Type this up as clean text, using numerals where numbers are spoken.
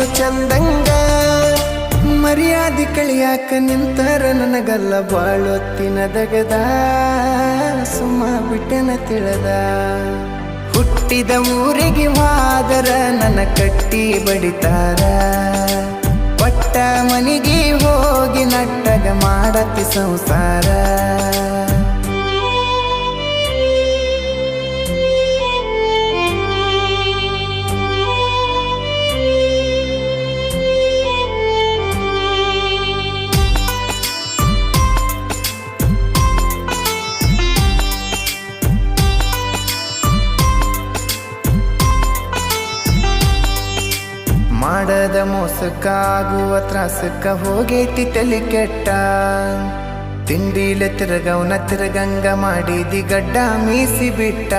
ನೋಡು ಚಂದಂಗ ಮರ್ಯಾದಿ ಕಳಿಯಾಕ ನಿಂತರ ನನಗಲ್ಲ ಬಾಳೊತ್ತಿನ ದಗದ ಸುಮ್ಮ ಬಿಟ್ಟೆನ ತಿಳಿದ ಹುಟ್ಟಿದ ಊರಿಗೆ ಮಾದರ ನನ್ನ ಕಟ್ಟಿ ಬಡಿತಾರ ಪಟ್ಟ ಮನಿಗೆ ಹೋಗಿ ನಟ್ಟಗ ಮಾಡತಿ ಸಂಸಾರ ಮಾಡದ ಮೋಸಕ್ಕಾಗುವ ತ್ರಾಸಕ್ಕ ಹೋಗೈತಿ ತಲೆ ಕೆಟ್ಟ ತಿಂಡಿಲೆ ತಿರಗವನ ತಿರಗಂಗ ಮಾಡಿದಿ ಗಡ್ಡ ಮೀಸಿ ಬಿಟ್ಟ